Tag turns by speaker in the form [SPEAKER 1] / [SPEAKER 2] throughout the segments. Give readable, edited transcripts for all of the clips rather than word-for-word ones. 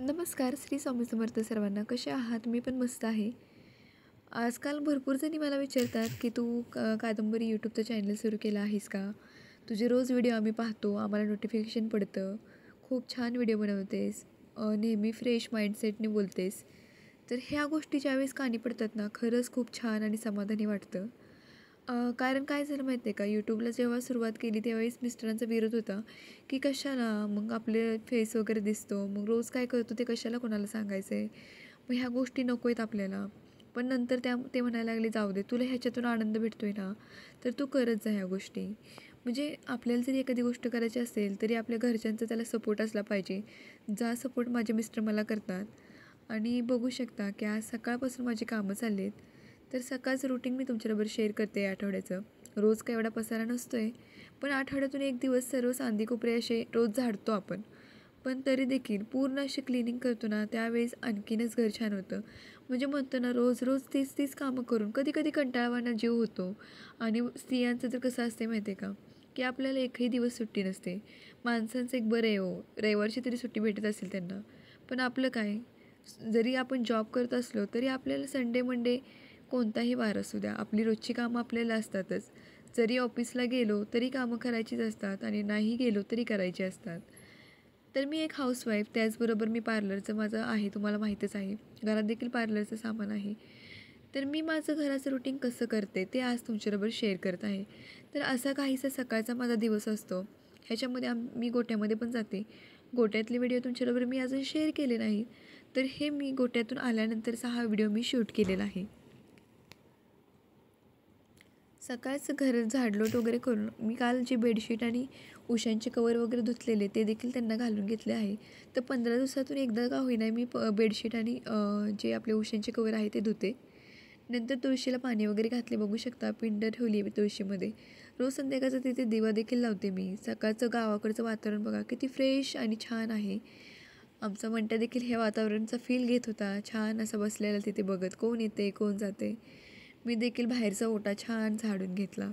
[SPEAKER 1] नमस्कार. श्री स्वामी समर्थ सर्वांना. कसे आहात? मी पण मस्त आहे. आजकाल भरपूर जणी मला विचारतात, की "तू कादंबरी यूट्यूबचं चॅनल सुरू केलं आहेस का? तुझे रोज व्हिडिओ आम्ही पाहतो. आम्हाला नोटिफिकेशन पडतं. खूप छान व्हिडिओ बनवतेस. नेहमी फ्रेश माइंडसेटने बोलतेस." तर ह्या गोष्टी ज्यावेळेस कानी पडतात ना, खरंच खूप छान आणि समाधानी वाटतं. कारण काय झालं माहिती आहे का, यूट्यूबला जेव्हा सुरुवात केली त्यावेळेस मिस्टरांचा विरोध होता, की "कशाला? मग आपले फेस वगैरे दिसतो. मग रोज काय करतो ते कशाला कोणाला सांगायचं आहे? मग ह्या गोष्टी नको आहेत आपल्याला." पण नंतर ते म्हणायला लागले, "जाऊ दे, तुला ह्याच्यातून आनंद भेटतोय ना, तर तू करत जा ह्या गोष्टी." म्हणजे आपल्याला जरी एखादी गोष्ट करायची असेल, तरी आपल्या घरच्यांचा त्याला सपोर्ट असला पाहिजे. जा सपोर्ट माझे मिस्टर मला करतात. आणि बघू शकता, की आज सकाळपासून माझी कामं चालली आहेत. तर सकाळचं रुटीन मी तुमच्याबरोबर शेअर करते या आठवड्याचं. रोज काही एवढा पसारा नसतो आहे, पण आठवड्यातून एक दिवस सर्व सांधेकोपरे असे रोज झाडतो आपण. पण तरी देखील पूर्ण अशी क्लिनिंग करतो ना, त्यावेळेस आणखीनच घर छान होतं. म्हणजे म्हणतो ना, रोज-रोज तीच-तीच कामं करून कधी-कधी कंटाळवाणा जीव होतो. आणि स्त्रियांचं तर कसं असते माहिती आहे का, की आपल्याला एकही दिवस सुट्टी नसते. माणसांचं एक बरं आहे हो, रविवारची तरी सुट्टी भेटत असेल त्यांना. पण आपलं काय, जरी आपण जॉब करत असलो तरी आपल्याला संडे मंडे कोणताही वार असू द्या, आपली रोजची कामं आपल्याला असतातच. जरी ऑफिसला गेलो तरी कामं करायचीच असतात आणि नाही गेलो तरी करायची असतात. तर मी एक हाऊसवाईफ, त्याचबरोबर मी पार्लरचं माझं आहे, तुम्हाला माहीतच आहे. घरात देखील पार्लरचं सामान आहे. तर मी माझं घराचं रुटीन कसं करते ते आज तुमच्याबरोबर शेअर करत आहे. तर असा काहीसा सकाळचा माझा दिवस असतो. ह्याच्यामध्ये मी गोठ्यामध्ये पण जाते. गोठ्यातले व्हिडिओ तुमच्याबरोबर मी अजून शेअर केले नाही. तर हे मी गोठ्यातून आल्यानंतरचा हा व्हिडिओ मी शूट केलेला आहे. सकाळचं घर झाडलोट वगैरे करून मी काल जे बेडशीट आणि उशांचे कवर वगैरे धुतलेले ते देखील त्यांना घालून घेतले आहे. तर 15 दिवसातून एकदा का होईना मी बेडशीट आणि जे आपले उशांचे कवर आहे ते धुते. नंतर तुळशीला पाणी वगैरे घातले, बघू शकता पिंड ठेवली आहे तुळशीमध्ये. रोज संध्याकाळचा तिथे दिवा देखील लावते मी. सकाळचं गावाकडचं वातावरण बघा किती फ्रेश आणि छान आहे. आमचा बंट्या देखील हे वातावरणाचा फील घेत होता. छान असं बसलेला तिथे बघत, कोण येते कोण जाते. मी देखील बाहेरचा ओटा छान झाडून घेतला.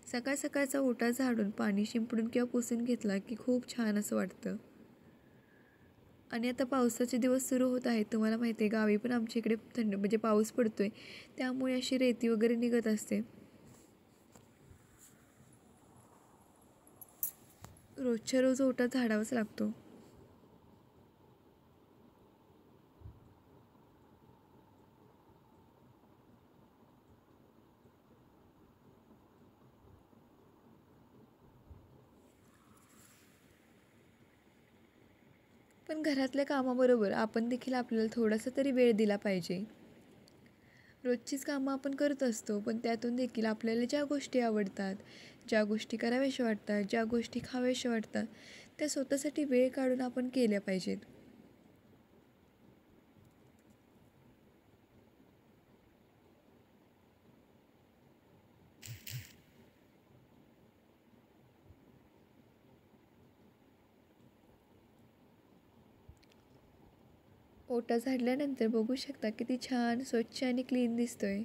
[SPEAKER 1] सकाळ सकाळचा ओटा झाडून पाणी शिंपडून किंवा पुसून घेतला की खूप छान असं वाटतं. आणि आता पावसाचे दिवस सुरू होत आहेत. तुम्हाला माहिती आहे, गावी पण आमच्या इकडे थंड म्हणजे पाऊस पडतोय, त्यामुळे अशी रेती वगैरे निघत असते. रोजच्या रोज ओटा झाडावाच लागतो. पण घरातल्या कामाबरोबर आपण देखील आपल्याला थोडासा तरी वेळ दिला पाहिजे. रोजचीच कामं आपण करत असतो, पण त्यातून देखील आपल्याला ज्या गोष्टी आवडतात, ज्या गोष्टी कराव्याशा वाटतात, ज्या गोष्टी खाव्याशा वाटतात, त्या स्वतःसाठी वेळ काढून आपण केल्या पाहिजेत. ओटा झाडल्यानंतर बघू शकता किती छान, स्वच्छ आणि क्लीन दिसतोय.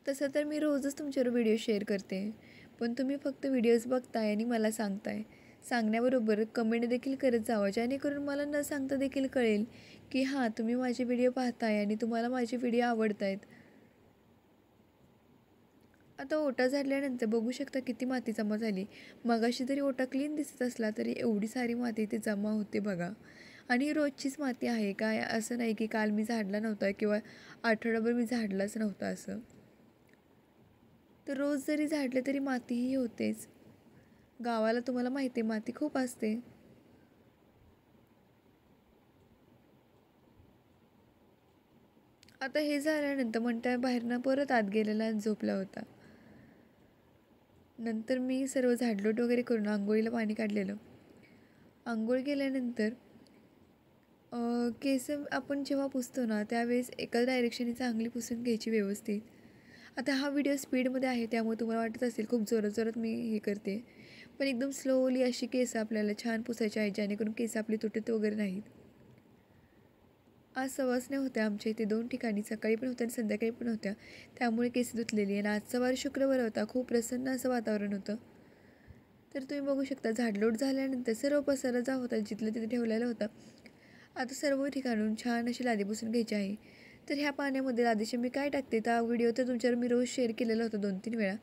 [SPEAKER 1] तसं तर मी रोजच तुमच्यावर व्हिडिओ शेअर करते, पण तुम्ही फक्त व्हिडिओज बघताय आणि मला सांगताय. सांगण्याबरोबर कमेंट देखील करत जावा, जेणेकरून मला न सांगता देखील कळेल, की हां, तुम्ही माझे व्हिडिओ पाहताय आणि तुम्हाला माझे व्हिडिओ आवडत आहेत. आता ओटा झाडल्यानंतर बघू शकता किती माती जमा झाली. मगाशी जरी ओटा क्लीन दिसत असला तरी एवढी सारी माती इथे जमा होते बघा. आणि रोजचीच माती आहे, काय असं नाही की काल मी झाडला नव्हता किंवा आठवडाभर मी झाडलाच नव्हता असं. तर रोज जरी झाडलं तरी मातीही होतेच. गावाला तुम्हाला माहिती आहे माती खूप असते. आता हे झाल्यानंतर म्हणता बाहेरनं परत आत गेलेला आणि झोपला होता. नंतर मी सर्व झाडलोट वगैरे करून अंघोळीला पाणी काढलेलं. अंघोळ केल्यानंतर केस आपण जेव्हा पुसतो ना, त्यावेळेस एकाच डायरेक्शनने चांगली पुसून घ्यायची व्यवस्थित. आता हा व्हिडिओ स्पीडमध्ये आहे, त्यामुळे तुम्हाला वाटत असेल खूप जोरात मी हे करते. पण एकदम स्लोली अशी केस आपल्याला छान पुसायची आहेत, जेणेकरून केस आपली तुटत वगैरे नाहीत. आज सवासण्या होत्या आमच्या इथे 2 ठिकाणी, सकाळी पण होत्या आणि संध्याकाळी पण होत्या. त्यामुळे केस धुतलेली आणि आजचा वार शुक्रवार होता. खूप प्रसन्न असं वातावरण होतं. तर तुम्ही बघू शकता झाडलोट झाल्यानंतर सर्व पसारा जो होता जिथलं तिथे ठेवलेला होता. आता सर्व ठिकाणून छान अशी लादी पुसून घ्यायची आहे. तर ह्या पाण्यामध्ये लादीचे मी काय टाकते, तर व्हिडिओ तर तुमच्यावर मी रोज शेअर केलेला होता 2-3 वेळा.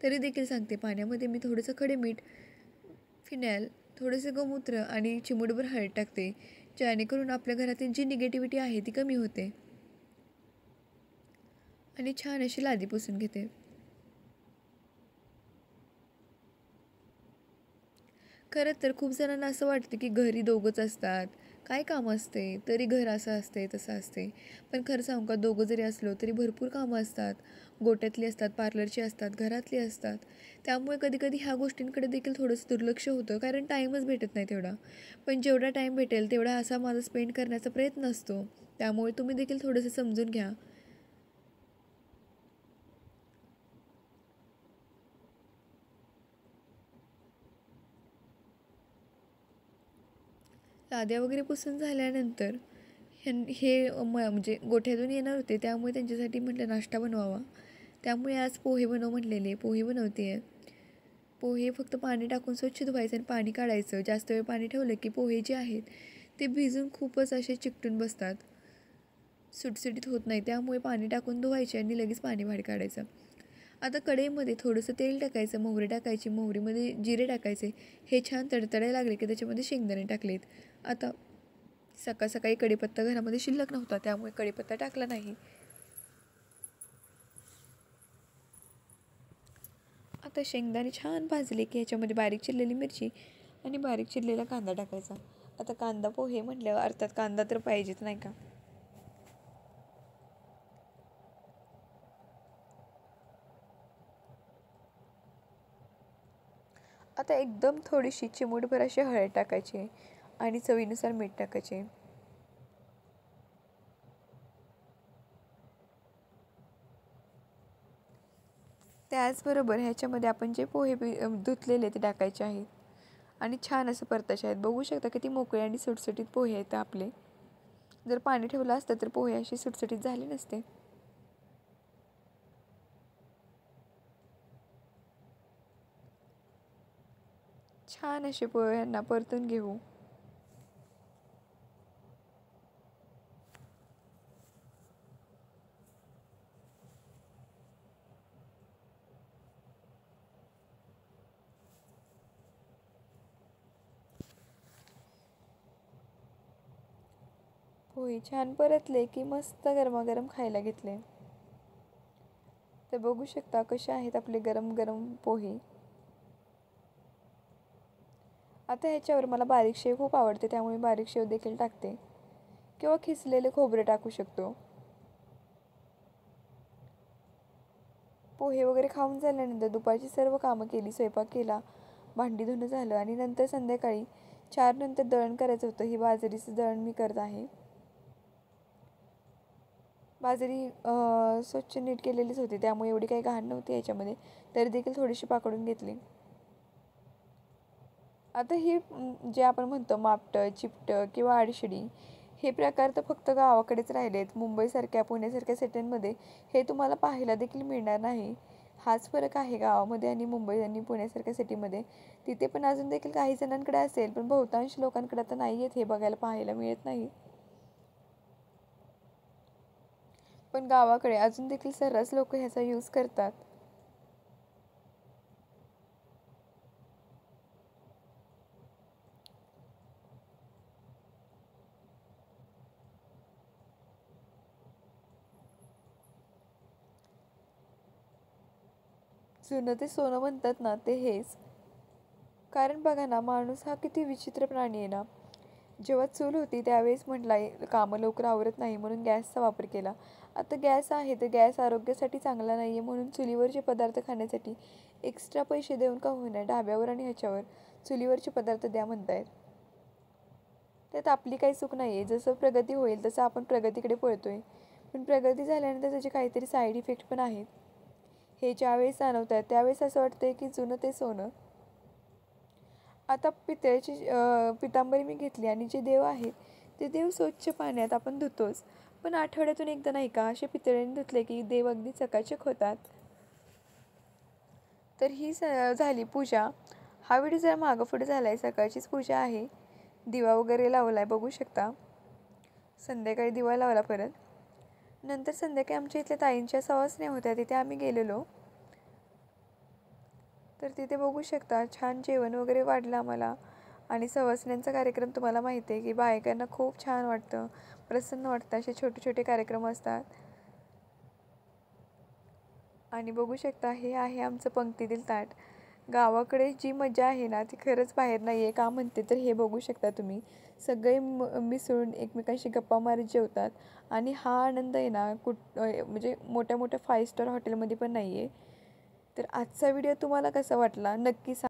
[SPEAKER 1] तरी देखील सांगते, पाण्यामध्ये मी थोडंसं खडे मीठ, फिनाईल, थोडंसं गोमूत्र आणि चिमूटभर हळद टाकते. जेणेकरून आपल्या घरातील जी निगेटिव्हिटी आहे ती कमी होते आणि छान अशी लादी पुसून घेते. खरं तर खूप जणांना असं वाटतं की घरी दोघंच असतात, काय काम असते, तरी घर असं असते तसं असते. पण खरं सांगू का, दोघं जरी असलो तरी भरपूर कामं असतात. गोट्यातली असतात, पार्लरची असतात, घरातली असतात. त्यामुळे कधी कधी ह्या गोष्टींकडे देखील थोडंसं दुर्लक्ष होतं, कारण टाईमच भेटत नाही तेवढा. पण जेवढा टाईम भेटेल तेवढा असा माझा स्पेंड करण्याचा प्रयत्न असतो. त्यामुळे तुम्ही देखील थोडंसं समजून घ्या. लाद्या वगैरे पुसून झाल्यानंतर म्हणजे गोठ्यातून येणार होते, त्यामुळे त्यांच्यासाठी म्हटलं नाश्ता बनवावा. त्यामुळे आज पोहे बनव म्हटलेले, पोहे बनवते आहे. पोहे फक्त पाणी टाकून स्वच्छ धुवायचं आणि पाणी काढायचं. जास्त वेळ पाणी ठेवलं की पोहे जे आहेत ते भिजून खूपच असे चिकटून बसतात, सुटसुटीत होत नाही. त्यामुळे पाणी टाकून धुवायचे आणि लगेच पाणी बाहेर काढायचं. आता कढईमध्ये थोडंसं तेल टाकायचं, मोहरी टाकायची, मोहरीमध्ये जिरे टाकायचे. हे छान तडतडायला लागले की त्याच्यामध्ये शेंगदाणे टाकलेत. आता सकाळ सकाळी कढीपत्ता घरामध्ये शिल्लक नव्हता, त्यामुळे कढीपत्ता टाकला नाही. आता शेंगदाणे छान भाजले की ह्याच्यामध्ये बारीक चिरलेली मिरची आणि बारीक चिरलेला कांदा टाकायचा. आता कांदा पोहे म्हटल्यावर अर्थात कांदा तर पाहिजेच, नाही का. आता एकदम थोडीशी चिमूटभर अशी हळद टाकायची आणि चवीनुसार मीठ टाकायचे. त्याचबरोबर ह्याच्यामध्ये आपण जे पोहे धुतलेले ते टाकायचे आहेत आणि छान असं परतायचे आहेत. बघू शकता किती मोकळे आणि सुटसुटीत पोहे आहेत आपले. जर पाणी ठेवलं असतं तर पोहे अशी सुटसुटीत झाले नसते. छान असे पोह्यांना परतून घेऊ. पोहे छान परतले की मस्त गरमागरम खायला घेतले. तर बघू शकता कसे आहेत आपले गरम गरम पोहे. आता ह्याच्यावर मला बारीक शेव खूप आवडते, त्यामुळे बारीक शेव देखील टाकते किंवा खिसलेले खोबरे टाकू शकतो. पोहे वगैरे खाऊन झाल्यानंतर दुपारची सर्व कामं केली, स्वयंपाक केला, भांडी धुणं झालं आणि नंतर संध्याकाळी 4 नंतर दळण करायचं होतं. ही बाजरीचं दळण मी करत आहे. बाजरी स्वच्छ नीट केलेलीच होती, त्यामुळे एवढी काही घाण नव्हती याच्यामध्ये, तरी देखील थोडीशी पाकडून घेतली. आता ही जे आपण म्हणतो मापटं, चिपटं किंवा आडशिडी, हे प्रकार तर फक्त गावाकडेच राहिलेत. मुंबईसारख्या, पुण्यासारख्या सिटींमध्ये हे तुम्हाला पाहायला देखील मिळणार नाही. हाच फरक आहे गावामध्ये आणि मुंबई आणि पुण्यासारख्या सिटीमध्ये. तिथे पण अजून देखील काही जणांकडे असेल, पण बहुतांश लोकांकडे आता नाही आहेत, हे बघायला पाहायला मिळत नाही. पण गावाकडे अजून देखील सर्रास लोक ह्याचा यूज करतात. जुनं ते सोनं म्हणतात ना, ते हेच. कारण बघा ना, माणूस हा किती विचित्र प्राणी आहे ना. जेव्हा चूल होती त्यावेळेस म्हटला कामं लवकर आवरत नाही म्हणून गॅसचा वापर केला. आता गॅस आहे तर गॅस आरोग्यासाठी चांगला नाही आहे म्हणून चुलीवरचे पदार्थ खाण्यासाठी एक्स्ट्रा पैसे देऊन का होईना ढाब्यावर आणि ह्याच्यावर चुलीवरचे पदार्थ द्या म्हणतायत. त्यात आपली काही चूक नाही आहे. जसं प्रगती होईल तसं आपण प्रगतीकडे पळतोय. पण प्रगती झाल्यानंतर त्याचे काहीतरी साईड इफेक्ट पण आहेत. हे ज्यावेळेस जाणवत आहेत त्यावेळेस असं वाटतंय की जुनं ते सोनं. आता पितळेची पितांबरी मी घेतली आणि जे देव आहेत ते देव स्वच्छ पाण्यात आपण धुतोच, पण आठवड्यातून एकदा नाही का असे पितळेने धुतले की देव अगदी चकाचक होतात. तर ही झाली पूजा. हा व्हिडिओ जरा मागं पुढे झाला आहे, सकाळचीच पूजा आहे. दिवा वगैरे लावला आहे बघू शकता. संध्याकाळी दिवा लावला परत. नंतर संध्याकाळी आमच्या इथल्या ताईंच्या सवासण्या होत्या, तिथे आम्ही गेलेलो. तर तिथे बघू शकता छान जेवण वगैरे वाढलं आम्हाला. आणि सवासण्यांचा कार्यक्रम तुम्हाला माहिती आहे की बायकांना खूप छान वाटतं, प्रसन्न वाटतं, असे छोटे छोटे कार्यक्रम असतात. आणि बघू शकता हे आहे आमचं पंक्तीतील ताट. गावाकडे जी मजा आहे ना ती खरंच बाहेर नाही आहे. का म्हणते तर हे बघू शकता तुम्ही, सगळे मिसळून एकमेकांशी गप्पा मारत जेवतात. आणि हा आनंद आहे ना म्हणजे मोठ्या मोठ्या 5 स्टार हॉटेलमध्ये पण नाही आहे. तर आजचा व्हिडिओ तुम्हाला कसा वाटला नक्की सांगा.